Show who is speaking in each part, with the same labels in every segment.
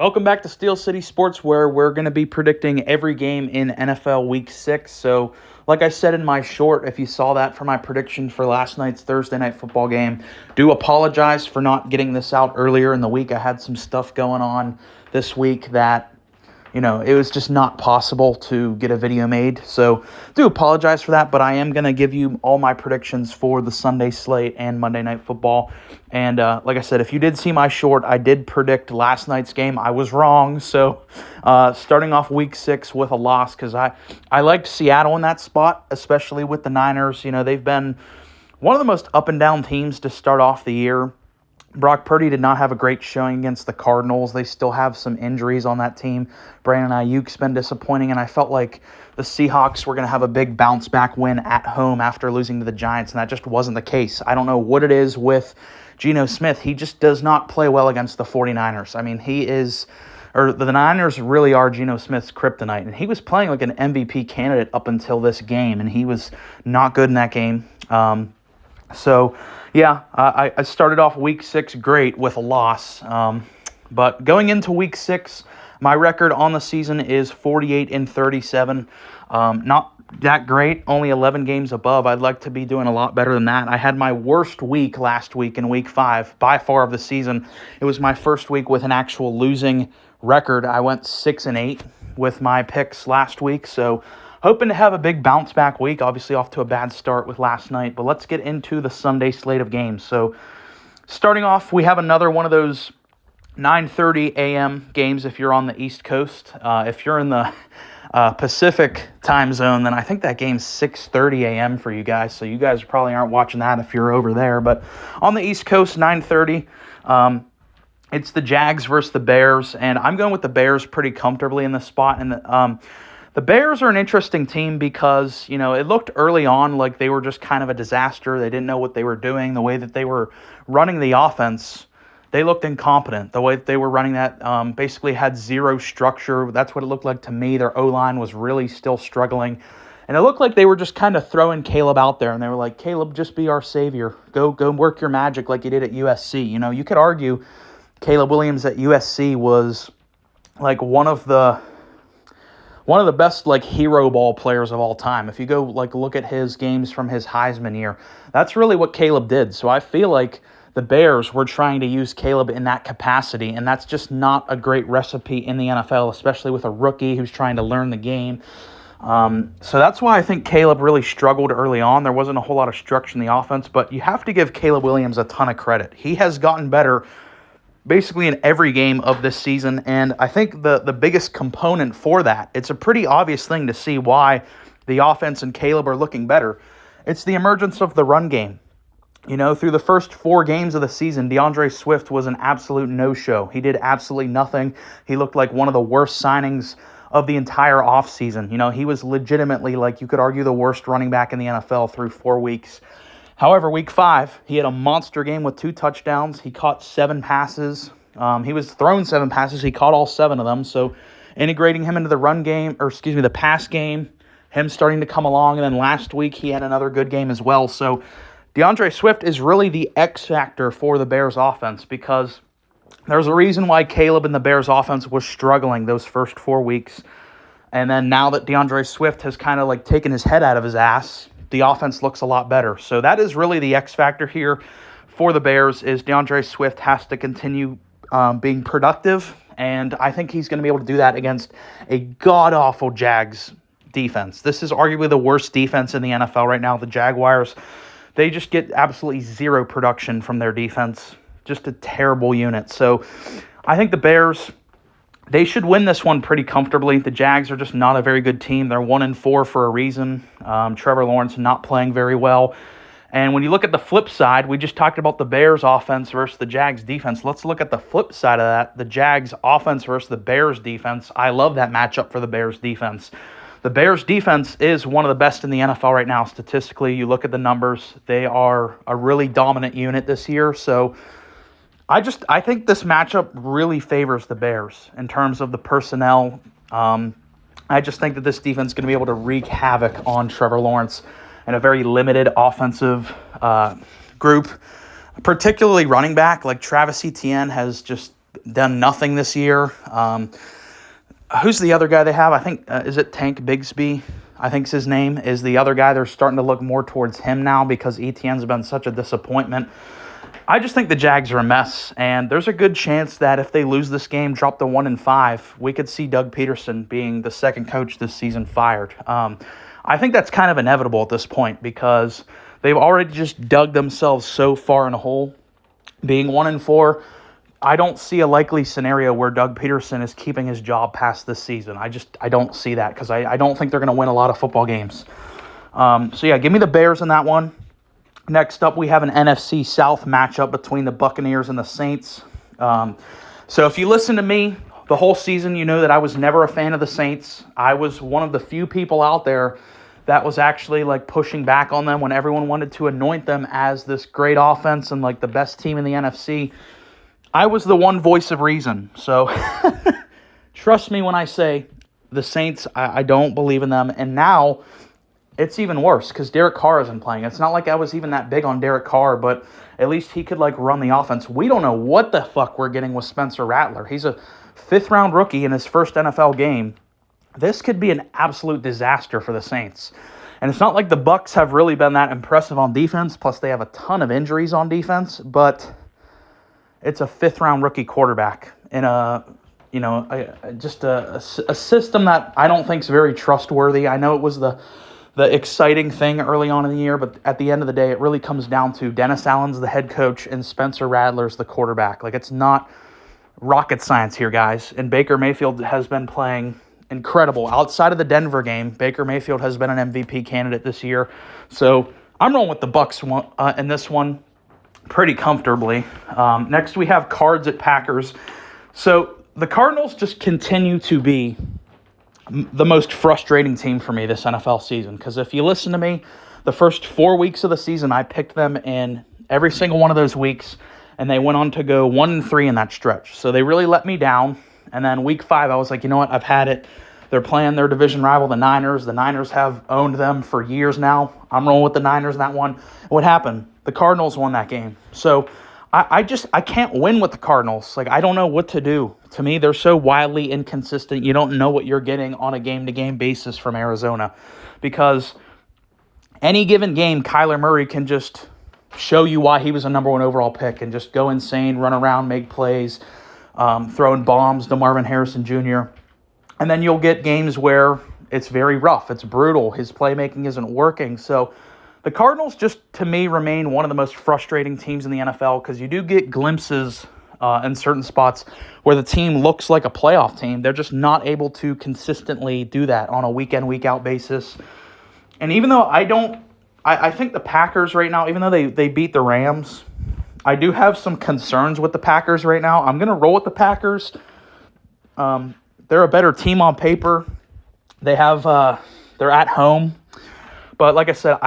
Speaker 1: Welcome back to Steel City Sports, where we're going to be predicting every game in NFL Week 6. So, like I said in my short, if you saw that for my prediction for last night's Thursday Night Football game, do apologize for not getting this out earlier in the week. I had some stuff going on this week that it was just not possible to get a video made. So do apologize for that, but I am going to give you all my predictions for the Sunday slate and Monday Night Football. And like I said, if you did see my short, I did predict last night's game. I was wrong. So starting off week 6 with a loss, because I liked Seattle in that spot, especially with the Niners. They've been one of the most up and down teams to start off the year. Brock Purdy did not have a great showing against the Cardinals. They still have some injuries on that team. Brandon Ayuk's been disappointing, and I felt like the Seahawks were going to have a big bounce-back win at home after losing to the Giants, and that just wasn't the case. I don't know what it is with Geno Smith. He just does not play well against the 49ers. I mean, the Niners really are Geno Smith's kryptonite, and he was playing like an MVP candidate up until this game, and he was not good in that game. I started off week 6 great with a loss. But going into week 6, my record on the season is 48-37. Not that great, only 11 games above. I'd like to be doing a lot better than that. I had my worst week last week in week 5, by far, of the season. It was my first week with an actual losing record. I went 6-8 with my picks last week, so hoping to have a big bounce-back week, obviously off to a bad start with last night. But let's get into the Sunday slate of games. So starting off, we have another one of those 9:30 a.m. games if you're on the East Coast. If you're in the Pacific time zone, then I think that game's 6:30 a.m. for you guys. So you guys probably aren't watching that if you're over there. But on the East Coast, 9:30, it's the Jags versus the Bears. And I'm going with the Bears pretty comfortably in this spot. And the Bears are an interesting team because, it looked early on like they were just kind of a disaster. They didn't know what they were doing. The way that they were running the offense, they looked incompetent. The way that they were running that basically had zero structure. That's what it looked like to me. Their O-line was really still struggling. And it looked like they were just kind of throwing Caleb out there. And they were like, Caleb, just be our savior. Go work your magic like you did at USC. You could argue Caleb Williams at USC was like one of the best hero ball players of all time. If you go look at his games from his Heisman year, that's really what Caleb did. So I feel like the Bears were trying to use Caleb in that capacity, and that's just not a great recipe in the NFL, especially with a rookie who's trying to learn the game. So that's why I think Caleb really struggled early on. There wasn't a whole lot of structure in the offense, but you have to give Caleb Williams a ton of credit. He has gotten better basically in every game of this season, and I think the biggest component for that, it's a pretty obvious thing to see why the offense and Caleb are looking better. It's the emergence of the run game. Through the first 4 games of the season, DeAndre Swift was an absolute no-show. He did absolutely nothing. He looked like one of the worst signings of the entire offseason. He was legitimately, you could argue, the worst running back in the NFL through 4 weeks. However, week 5, he had a monster game with 2 touchdowns. He caught 7 passes. He was thrown 7 passes. He caught all 7 of them. So integrating him into the pass game, him starting to come along. And then last week, he had another good game as well. So DeAndre Swift is really the X factor for the Bears offense, because there's a reason why Caleb and the Bears offense was struggling those first 4 weeks. And then now that DeAndre Swift has kind of taken his head out of his ass, the offense looks a lot better. So that is really the X factor here for the Bears, is DeAndre Swift has to continue being productive, and I think he's going to be able to do that against a god-awful Jags defense. This is arguably the worst defense in the NFL right now. The Jaguars, they just get absolutely zero production from their defense. Just a terrible unit. So I think the Bears, they should win this one pretty comfortably. The Jags are just not a very good team. They're 1-4 for a reason. Trevor Lawrence not playing very well. And when you look at the flip side, we just talked about the Bears offense versus the Jags defense. Let's look at the flip side of that, the Jags offense versus the Bears defense. I love that matchup for the Bears defense. The Bears defense is one of the best in the NFL right now statistically. You look at the numbers, they are a really dominant unit this year. So I think this matchup really favors the Bears in terms of the personnel. I just think that this defense is going to be able to wreak havoc on Trevor Lawrence and a very limited offensive group, particularly running back. Travis Etienne has just done nothing this year. Who's the other guy they have? I think, is it Tank Bigsby? I think's his name, is the other guy. They're starting to look more towards him now because Etienne's been such a disappointment. I just think the Jags are a mess, and there's a good chance that if they lose this game, drop to 1-5, we could see Doug Peterson being the second coach this season fired. I think that's kind of inevitable at this point because they've already just dug themselves so far in a hole. Being 1-4, I don't see a likely scenario where Doug Peterson is keeping his job past this season. I don't see that because I don't think they're going to win a lot of football games. Give me the Bears in that one. Next up, we have an NFC South matchup between the Buccaneers and the Saints. So if you listen to me the whole season, you know that I was never a fan of the Saints. I was one of the few people out there that was actually like pushing back on them when everyone wanted to anoint them as this great offense and like the best team in the NFC. I was the one voice of reason. So trust me when I say the Saints, I don't believe in them. And now it's even worse because Derek Carr isn't playing. It's not like I was even that big on Derek Carr, but at least he could like run the offense. We don't know what the fuck we're getting with Spencer Rattler. He's a 5th-round rookie in his first NFL game. This could be an absolute disaster for the Saints. And it's not like the Bucs have really been that impressive on defense, plus they have a ton of injuries on defense, but it's a 5th-round rookie quarterback in a system that I don't think is very trustworthy. I know it was the exciting thing early on in the year, but at the end of the day, it really comes down to Dennis Allen's the head coach and Spencer Rattler's the quarterback. Like, it's not rocket science here, guys. And Baker Mayfield has been playing incredible. Outside of the Denver game, Baker Mayfield has been an MVP candidate this year. So I'm rolling with the Bucs in this one pretty comfortably. Next, we have Cards at Packers. So the Cardinals just continue to be the most frustrating team for me this NFL season. Because if you listen to me, the first 4 weeks of the season, I picked them in every single one of those weeks, and they went on to go 1-3 in that stretch. So they really let me down. And then week 5, I was like, you know what? I've had it. They're playing their division rival, the Niners. The Niners have owned them for years now. I'm rolling with the Niners in that one. What happened? The Cardinals won that game. So I can't win with the Cardinals. Like, I don't know what to do. To me, they're so wildly inconsistent. You don't know what you're getting on a game-to-game basis from Arizona. Because any given game, Kyler Murray can just show you why he was a number 1 overall pick and just go insane, run around, make plays, throwing bombs to Marvin Harrison Jr. And then you'll get games where it's very rough. It's brutal. His playmaking isn't working. So the Cardinals just, to me, remain one of the most frustrating teams in the NFL because you do get glimpses in certain spots where the team looks like a playoff team. They're just not able to consistently do that on a week-in, week-out basis. And even though I think the Packers right now, even though they beat the Rams, I do have some concerns with the Packers right now. I'm going to roll with the Packers. They're a better team on paper. They're at home. But like I said,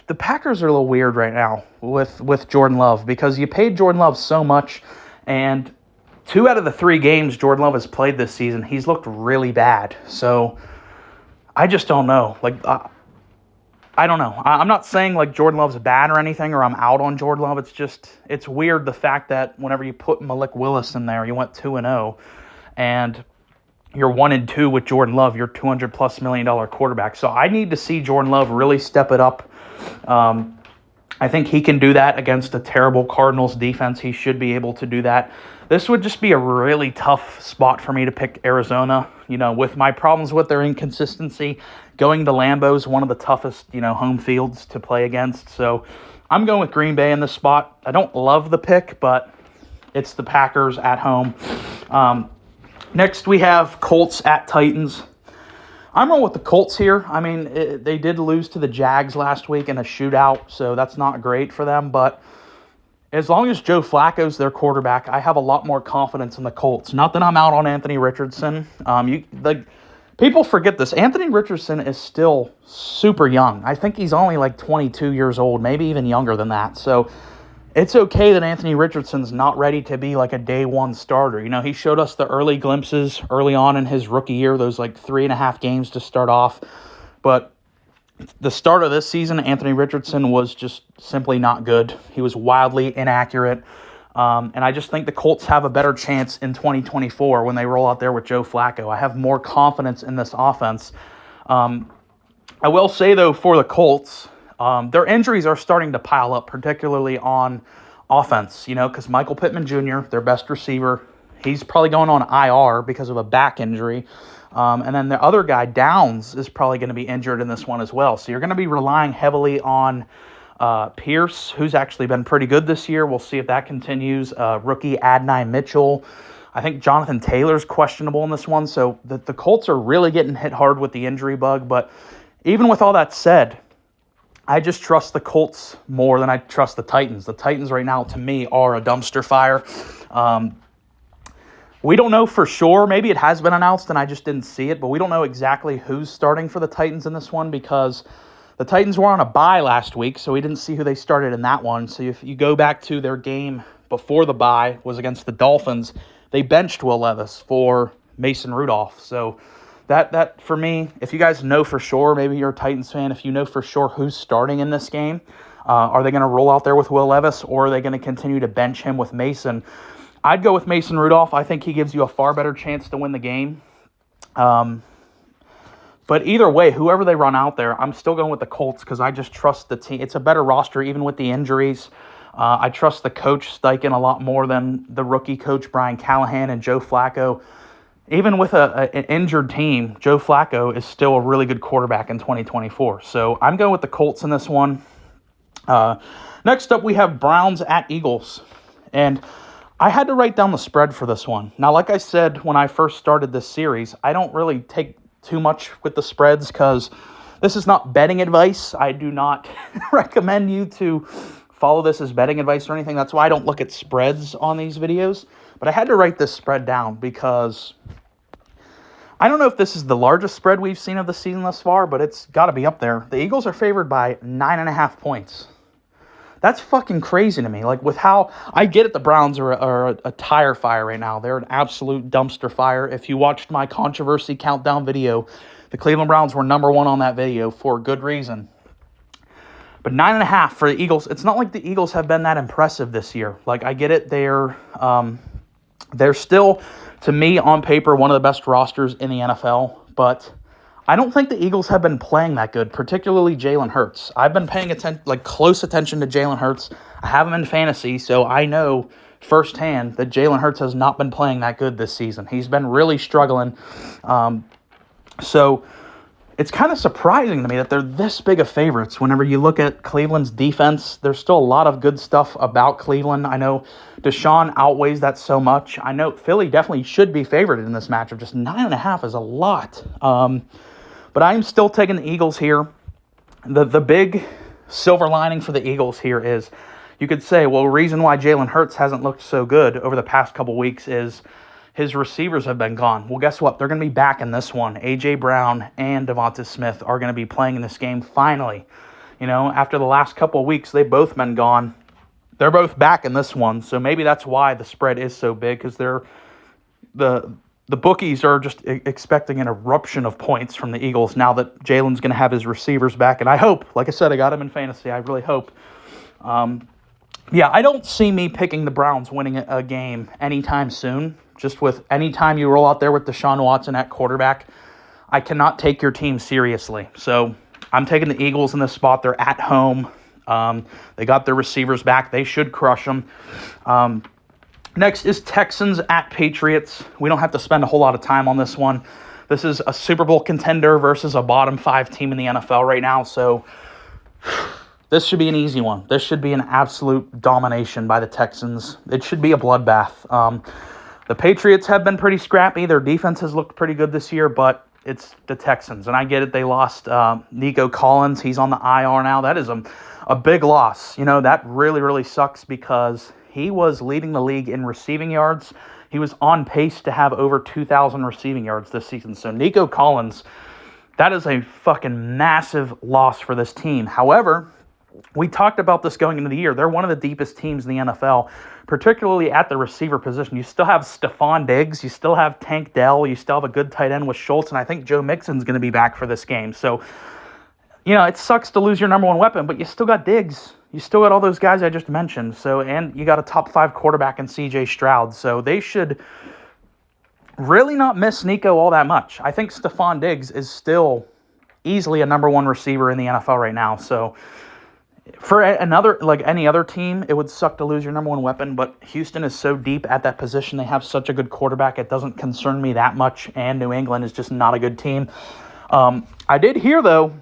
Speaker 1: the Packers are a little weird right now with Jordan Love because you paid Jordan Love so much, and 2 out of the 3 games Jordan Love has played this season, he's looked really bad. So I just don't know. I don't know. I'm not saying like Jordan Love's bad or anything, or I'm out on Jordan Love. It's weird the fact that whenever you put Malik Willis in there, you went 2-0, and you're 1-2 with Jordan Love, you're $200+ million quarterback. So I need to see Jordan Love really step it up. I think he can do that against a terrible Cardinals defense. He should be able to do that. This would just be a really tough spot for me to pick Arizona. You know, with my problems with their inconsistency, going to Lambeau is one of the toughest, home fields to play against. So I'm going with Green Bay in this spot. I don't love the pick, but it's the Packers at home. Next, we have Colts at Titans. I'm rolling with the Colts here. I mean, they did lose to the Jags last week in a shootout, so that's not great for them. But as long as Joe Flacco's their quarterback, I have a lot more confidence in the Colts. Not that I'm out on Anthony Richardson. People forget this. Anthony Richardson is still super young. I think he's only like 22 years old, maybe even younger than that. So it's okay that Anthony Richardson's not ready to be like a day 1 starter. He showed us the early glimpses early on in his rookie year, those like 3.5 games to start off. But the start of this season, Anthony Richardson was just simply not good. He was wildly inaccurate. And I just think the Colts have a better chance in 2024 when they roll out there with Joe Flacco. I have more confidence in this offense. I will say, though, for the Colts, their injuries are starting to pile up, particularly on offense, because Michael Pittman Jr., their best receiver, he's probably going on IR because of a back injury. And then the other guy, Downs, is probably going to be injured in this one as well. So you're going to be relying heavily on Pierce, who's actually been pretty good this year. We'll see if that continues. Rookie Adonai Mitchell. I think Jonathan Taylor's questionable in this one. So the Colts are really getting hit hard with the injury bug. But even with all that said, I just trust the Colts more than I trust the Titans. The Titans right now, to me, are a dumpster fire. We don't know for sure. Maybe it has been announced and I just didn't see it, but we don't know exactly who's starting for the Titans in this one because the Titans were on a bye last week, so we didn't see who they started in that one. So if you go back to their game before the bye was against the Dolphins, they benched Will Levis for Mason Rudolph. So that for me, if you guys know for sure, maybe you're a Titans fan, if you know for sure who's starting in this game, are they going to roll out there with Will Levis or are they going to continue to bench him with Mason? I'd go with Mason Rudolph. I think he gives you a far better chance to win the game. But either way, whoever they run out there, I'm still going with the Colts because I just trust the team. It's a better roster even with the injuries. I trust the coach Steichen a lot more than the rookie coach Brian Callahan and Joe Flacco. Even with an injured team, Joe Flacco is still a really good quarterback in 2024. So I'm going with the Colts in this one. Next up, we have Browns at Eagles. And I had to write down the spread for this one. Now, like I said when I first started this series, I don't really take too much with the spreads because this is not betting advice. I do not recommend you to follow this as betting advice or anything. That's why I don't look at spreads on these videos. But I had to write this spread down because I don't know if this is the largest spread we've seen of the season thus far, but it's got to be up there. The Eagles are favored by 9.5 points. That's fucking crazy to me. Like, with how I get it, the Browns are a tire fire right now. They're an absolute dumpster fire. If you watched my controversy countdown video, the Cleveland Browns were number one on that video for good reason. But 9.5 for the Eagles. It's not like the Eagles have been that impressive this year. Like, I get it. They're still, to me, on paper, one of the best rosters in the NFL. But I don't think the Eagles have been playing that good, particularly Jalen Hurts. I've been paying close attention to Jalen Hurts. I have him in fantasy, so I know firsthand that Jalen Hurts has not been playing that good this season. He's been really struggling. So it's kind of surprising to me that they're this big of favorites. Whenever you look at Cleveland's defense, there's still a lot of good stuff about Cleveland. I know Deshaun outweighs that so much. I know Philly definitely should be favored in this matchup. Just 9.5 is a lot. But I'm still taking the Eagles here. The big silver lining for the Eagles here is you could say, well, the reason why Jalen Hurts hasn't looked so good over the past couple weeks is his receivers have been gone. Well, guess what? They're going to be back in this one. A.J. Brown and Devonta Smith are going to be playing in this game finally. After the last couple of weeks, they've both been gone. They're both back in this one. So maybe that's why the spread is so big because the bookies are just expecting an eruption of points from the Eagles now that Jalen's going to have his receivers back. And I hope, like I said, I got him in fantasy. I really hope. I don't see me picking the Browns winning a game anytime soon. Just with any time you roll out there with Deshaun Watson at quarterback, I cannot take your team seriously. So I'm taking the Eagles in this spot. They're at home. They got their receivers back. They should crush them. Next is Texans at Patriots. We don't have to spend a whole lot of time on this one. This is a Super Bowl contender versus a bottom 5 team in the NFL right now. So this should be an easy one. This should be an absolute domination by the Texans. It should be a bloodbath. The Patriots have been pretty scrappy. Their defense has looked pretty good this year, but it's the Texans. And I get it. They lost Nico Collins. He's on the IR now. That is a big loss. That really, really sucks because he was leading the league in receiving yards. He was on pace to have over 2,000 receiving yards this season. So Nico Collins, that is a fucking massive loss for this team. However, we talked about this going into the year. They're one of the deepest teams in the NFL, particularly at the receiver position. You still have Stephon Diggs. You still have Tank Dell. You still have a good tight end with Schultz. And I think Joe Mixon's going to be back for this game. So, it sucks to lose your number one weapon, but you still got Diggs. you still got all those guys I just mentioned. So, and you got a top 5 quarterback in C.J. Stroud. So they should really not miss Nico all that much. I think Stephon Diggs is still easily a number 1 receiver in the NFL right now. So for any other team, it would suck to lose your number 1 weapon, but Houston is so deep at that position. They have such a good quarterback. It doesn't concern me that much, and New England is just not a good team. I did hear, though,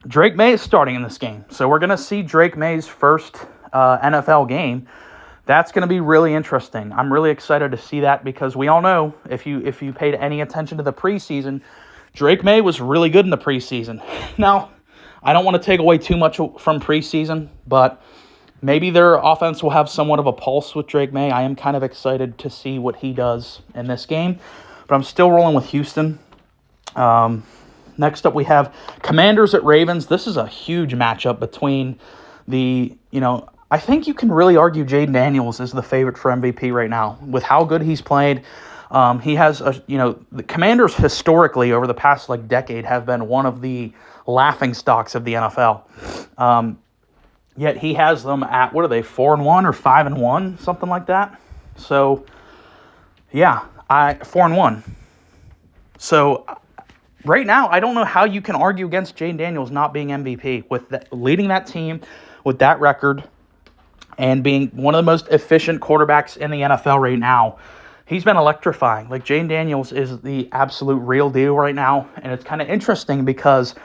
Speaker 1: Drake May is starting in this game. So we're going to see Drake May's first NFL game. That's going to be really interesting. I'm really excited to see that because we all know, if you paid any attention to the preseason, Drake May was really good in the preseason. Now, I don't want to take away too much from preseason, but maybe their offense will have somewhat of a pulse with Drake May. I am kind of excited to see what he does in this game, but I'm still rolling with Houston. Next up, we have Commanders at Ravens. This is a huge matchup between I think you can really argue Jayden Daniels is the favorite for MVP right now with how good he's played. He has, the Commanders historically over the past decade have been one of the laughing stocks of the NFL. Yet he has them at, 4-1 or 5-1, something like that. So, yeah, 4-1. So, right now, I don't know how you can argue against Jayden Daniels not being MVP with leading that team with that record and being one of the most efficient quarterbacks in the NFL right now. He's been electrifying. Jayden Daniels is the absolute real deal right now, and it's kind of interesting because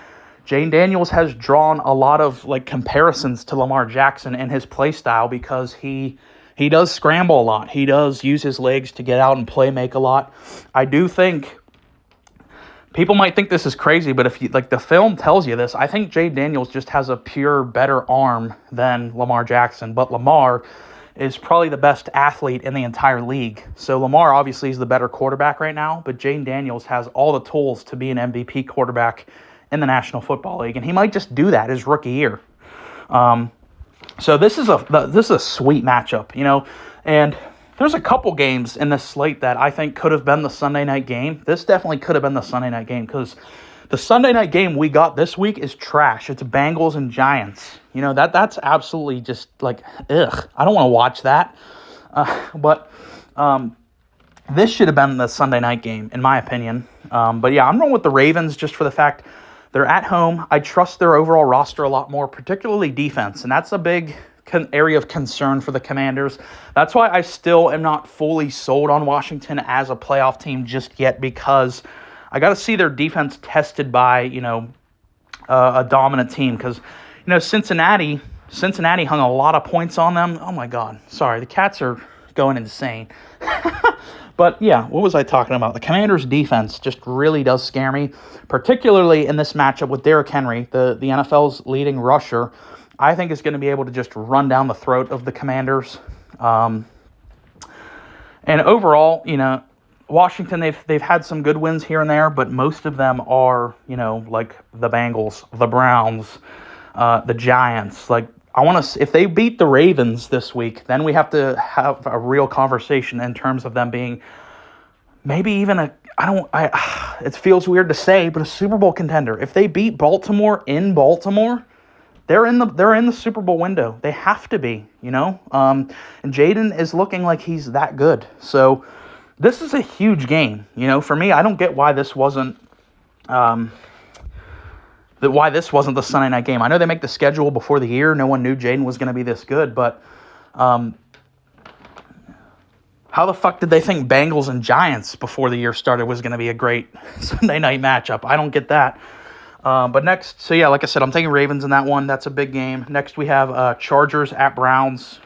Speaker 1: Jayden Daniels has drawn a lot of comparisons to Lamar Jackson in his play style because he does scramble a lot. He does use his legs to get out and make a lot. I do think people might think this is crazy, but if the film tells you this, I think Jayden Daniels just has a pure better arm than Lamar Jackson. But Lamar is probably the best athlete in the entire league. So Lamar obviously is the better quarterback right now, but Jayden Daniels has all the tools to be an MVP quarterback in the National Football League, and he might just do that his rookie year. So this is a sweet matchup, and there's a couple games in this slate that I think could have been the Sunday night game. This definitely could have been the Sunday night game because the Sunday night game we got this week is trash. It's Bengals and Giants. That's absolutely just ugh. I don't want to watch that. But this should have been the Sunday night game, in my opinion. But yeah, I'm rolling with the Ravens just for the fact they're at home. I trust their overall roster a lot more, particularly defense, and that's a big area of concern for the Commanders. That's why I still am not fully sold on Washington as a playoff team just yet, because I got to see their defense tested by, a dominant team. Because, Cincinnati hung a lot of points on them. Oh, my God. Sorry, the cats are going insane. But, yeah, what was I talking about? The Commanders' defense just really does scare me, particularly in this matchup with Derrick Henry, the NFL's leading rusher. I think is going to be able to just run down the throat of the Commanders. And overall, Washington, they've had some good wins here and there, but most of them are, like the Bengals, the Browns, the Giants. If they beat the Ravens this week, then we have to have a real conversation in terms of them being maybe even it feels weird to say, but a Super Bowl contender. If they beat Baltimore in Baltimore, they're in the Super Bowl window. They have to be, and Jayden is looking like he's that good. So this is a huge game, for me. I don't get why this wasn't the Sunday night game. I know they make the schedule before the year. No one knew Jayden was going to be this good, but how the fuck did they think Bengals and Giants before the year started was going to be a great Sunday night matchup? I don't get that. But next, so yeah, like I said, I'm taking Ravens in that one. That's a big game. Next, we have Chargers at Broncos.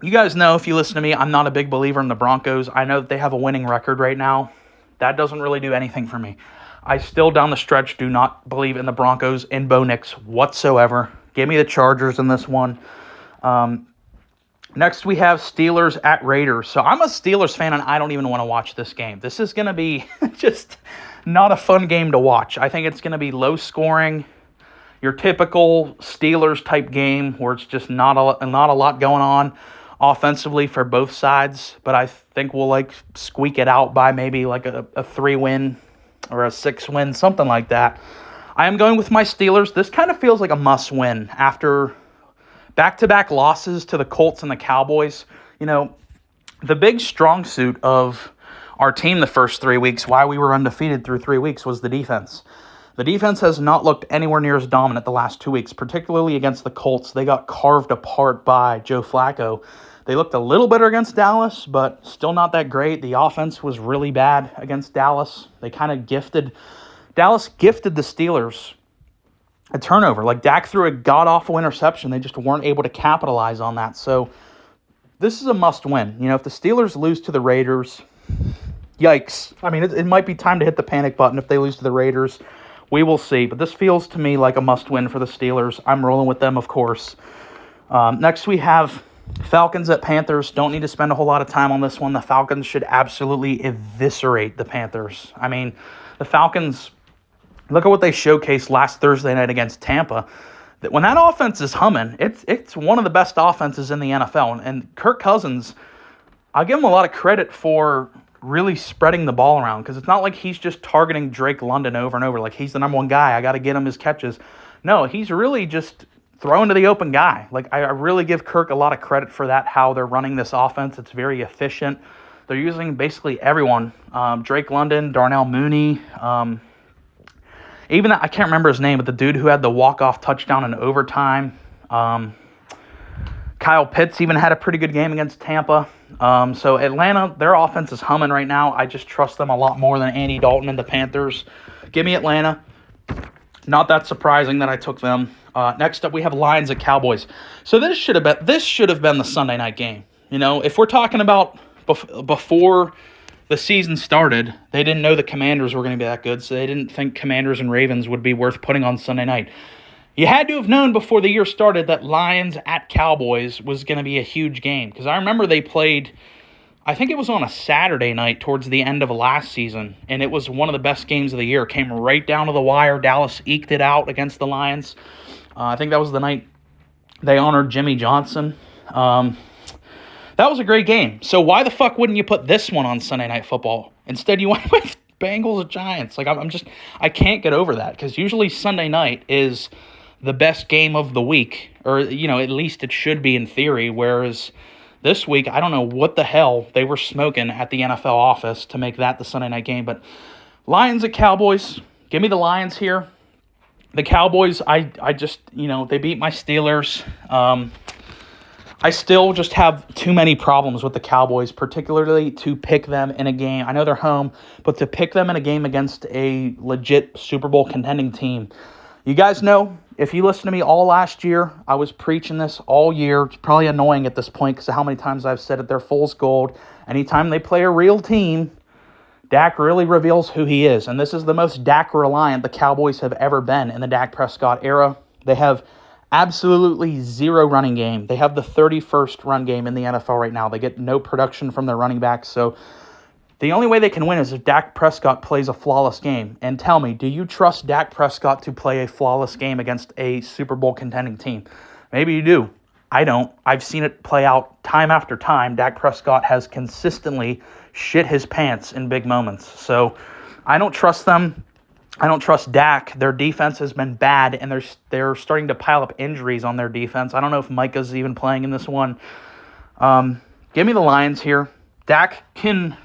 Speaker 1: You guys know, if you listen to me, I'm not a big believer in the Broncos. I know that they have a winning record right now. That doesn't really do anything for me. I still, down the stretch, do not believe in the Broncos in Bo Nix whatsoever. Give me the Chargers in this one. Next, we have Steelers at Raiders. So I'm a Steelers fan, and I don't even want to watch this game. This is going to be just not a fun game to watch. I think it's going to be low scoring, your typical Steelers-type game where it's just not a lot going on offensively for both sides. But I think we'll squeak it out by maybe a 3-win or a 6-win, something like that. I am going with my Steelers. This kind of feels like a must-win after back-to-back losses to the Colts and the Cowboys. You know, the big strong suit of our team the first 3 weeks, why we were undefeated through 3 weeks, was the defense. The defense has not looked anywhere near as dominant the last 2 weeks, particularly against the Colts. They got carved apart by Joe Flacco. They looked a little better against Dallas, but still not that great. The offense was really bad against Dallas. Dallas gifted the Steelers a turnover. Like, Dak threw a god-awful interception. They just weren't able to capitalize on that. So this is a must-win. You know, if the Steelers lose to the Raiders, yikes. I mean, it might be time to hit the panic button if they lose to the Raiders. We will see. But this feels to me like a must-win for the Steelers. I'm rolling with them, of course. Next, we have Falcons at Panthers. Don't need to spend a whole lot of time on this one. The Falcons should absolutely eviscerate the Panthers. I mean, the Falcons, look at what they showcased last Thursday night against Tampa. That when that offense is humming, it's one of the best offenses in the NFL. And Kirk Cousins, I'll give him a lot of credit for really spreading the ball around, because it's not like he's just targeting Drake London over and over. Like, he's the number one guy. I got to get him his catches. No, he's really just throwing to the open guy. Like, I really give Kirk a lot of credit for that, how they're running this offense. It's very efficient. They're using basically everyone. Drake London, Darnell Mooney, even that, I can't remember his name, but the dude who had the walk-off touchdown in overtime. Kyle Pitts even had a pretty good game against Tampa. So Atlanta, their offense is humming right now. I just trust them a lot more than Andy Dalton and the Panthers. Give me Atlanta. Not that surprising that I took them. Next up, we have Lions at Cowboys. So this should have been the Sunday night game. You know, if we're talking about before the season started, they didn't know the Commanders were going to be that good, so they didn't think Commanders and Ravens would be worth putting on Sunday night. You had to have known before the year started that Lions at Cowboys was going to be a huge game, because I remember they played, I think it was on a Saturday night towards the end of last season, and it was one of the best games of the year. It came right down to the wire. Dallas eked it out against the Lions. I think that was the night they honored Jimmy Johnson. That was a great game. So why the fuck wouldn't you put this one on Sunday Night Football? Instead, you went with Bengals and Giants. Like, I can't get over that, because usually Sunday night is the best game of the week, or, you know, at least it should be in theory, whereas this week, I don't know what the hell they were smoking at the NFL office to make that the Sunday night game. But Lions at Cowboys, give me the Lions here. The Cowboys, I just, you know, they beat my Steelers. I still just have too many problems with the Cowboys, particularly to pick them in a game. I know they're home, but to pick them in a game against a legit Super Bowl contending team. You guys know, if you listened to me all last year, I was preaching this all year. It's probably annoying at this point because of how many times I've said it. They're fool's gold. Anytime they play a real team, Dak really reveals who he is. And this is the most Dak-reliant the Cowboys have ever been in the Dak Prescott era. They have absolutely zero running game. They have the 31st run game in the NFL right now. They get no production from their running backs. So the only way they can win is if Dak Prescott plays a flawless game. And tell me, do you trust Dak Prescott to play a flawless game against a Super Bowl contending team? Maybe you do. I don't. I've seen it play out time after time. Dak Prescott has consistently shit his pants in big moments. So I don't trust them. I don't trust Dak. Their defense has been bad, and they're starting to pile up injuries on their defense. I don't know if Micah's even playing in this one. Give me the Lions here. Dak can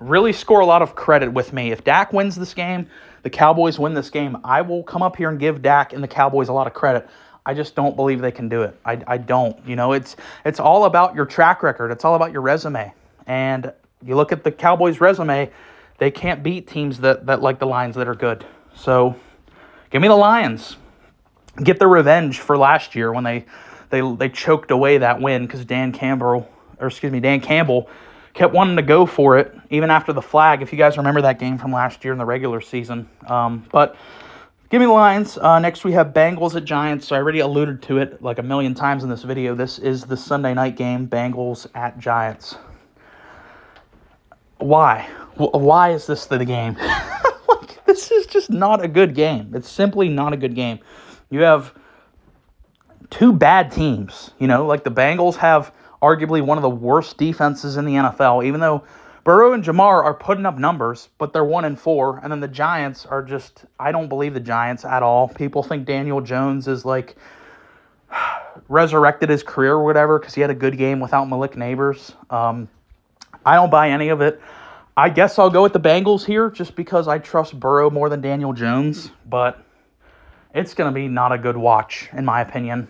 Speaker 1: really score a lot of credit with me. If Dak wins this game, the Cowboys win this game, I will come up here and give Dak and the Cowboys a lot of credit. I just don't believe they can do it. I don't. You know, it's all about your track record. It's all about your resume. And you look at the Cowboys' resume, they can't beat teams that like the Lions that are good. So give me the Lions. Get the revenge for last year when they choked away that win because Dan Campbell kept wanting to go for it even after the flag. If you guys remember that game from last year in the regular season. But give me the Lions. Next we have Bengals at Giants. So I already alluded to it like a million times in this video. This is the Sunday night game, Bengals at Giants. Why? Why is this the game? This is just not a good game. It's simply not a good game. You have two bad teams. You know, like the Bengals have arguably one of the worst defenses in the NFL, even though Burrow and Jamar are putting up numbers, but they're 1-4. And then the Giants are just, I don't believe the Giants at all. People think Daniel Jones is like resurrected his career or whatever because he had a good game without Malik Nabers. I don't buy any of it. I guess I'll go with the Bengals here just because I trust Burrow more than Daniel Jones, but it's going to be not a good watch, in my opinion.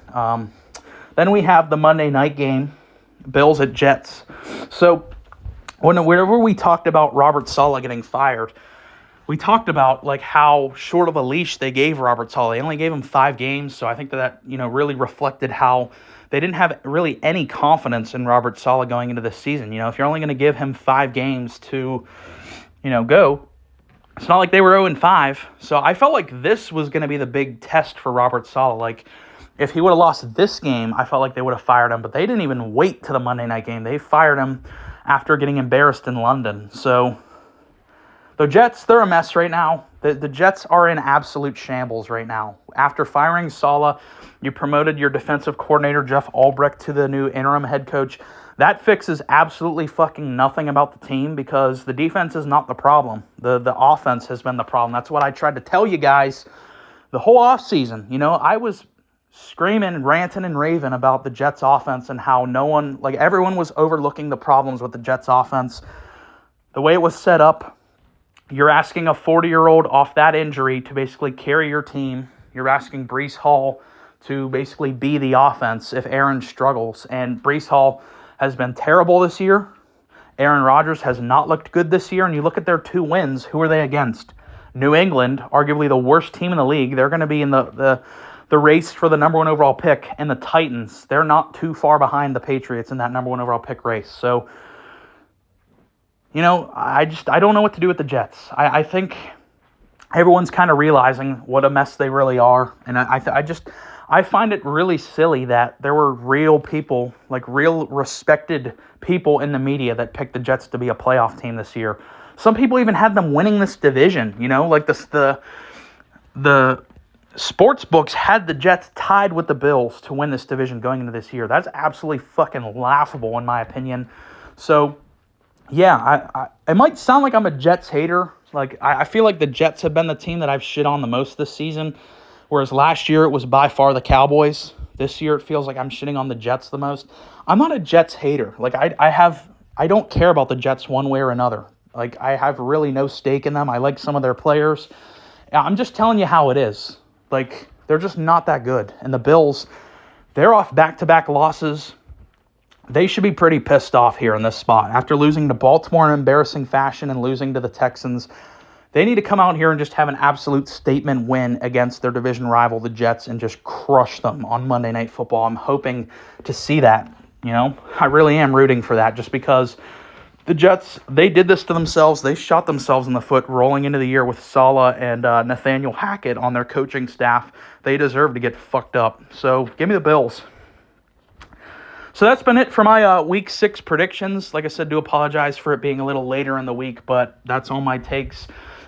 Speaker 1: Then we have the Monday night game, Bills at Jets. So whenever we talked about Robert Saleh getting fired, we talked about like how short of a leash they gave Robert Saleh. They only gave him 5 games, so I think that really reflected how they didn't have really any confidence in Robert Saleh going into this season. If you're only going to give him 5 games to, go, it's not like they were 0-5. So I felt like this was going to be the big test for Robert Saleh. Like, if he would have lost this game, I felt like they would have fired him. But they didn't even wait to the Monday night game. They fired him after getting embarrassed in London. So the Jets, they're a mess right now. The Jets are in absolute shambles right now. After firing Saleh, you promoted your defensive coordinator, Jeff Albrecht, to the new interim head coach. That fixes absolutely fucking nothing about the team because the defense is not the problem. The offense has been the problem. That's what I tried to tell you guys the whole offseason. I was screaming, ranting, and raving about the Jets offense and how everyone was overlooking the problems with the Jets offense. The way it was set up, you're asking a 40-year-old off that injury to basically carry your team. You're asking Breece Hall to basically be the offense if Aaron struggles. And Breece Hall has been terrible this year. Aaron Rodgers has not looked good this year. And you look at their 2 wins, who are they against? New England, arguably the worst team in the league. They're going to be in the race for the number 1 overall pick. And the Titans, they're not too far behind the Patriots in that number 1 overall pick race. So, I don't know what to do with the Jets. I think everyone's kind of realizing what a mess they really are. And I find it really silly that there were real people, like real respected people in the media that picked the Jets to be a playoff team this year. Some people even had them winning this division, like the sports books had the Jets tied with the Bills to win this division going into this year. That's absolutely fucking laughable in my opinion. So, yeah, it might sound like I'm a Jets hater. Like, I feel like the Jets have been the team that I've shit on the most this season, whereas last year it was by far the Cowboys. This year it feels like I'm shitting on the Jets the most. I'm not a Jets hater. Like, I don't care about the Jets one way or another. Like, I have really no stake in them. I like some of their players. I'm just telling you how it is. Like, they're just not that good. And the Bills, they're off back-to-back losses. They should be pretty pissed off here in this spot. After losing to Baltimore in embarrassing fashion and losing to the Texans, they need to come out here and just have an absolute statement win against their division rival, the Jets, and just crush them on Monday Night Football. I'm hoping to see that, I really am rooting for that just because the Jets, they did this to themselves. They shot themselves in the foot rolling into the year with Saleh and Nathaniel Hackett on their coaching staff. They deserve to get fucked up. So give me the Bills. So that's been it for my Week 6 predictions. Like I said, do apologize for it being a little later in the week, but that's all my takes.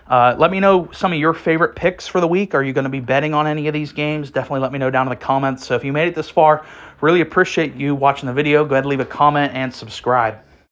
Speaker 1: Let me know some of your favorite picks for the week. Are you going to be betting on any of these games? Definitely let me know down in the comments. So if you made it this far, really appreciate you watching the video. Go ahead and leave a comment and subscribe.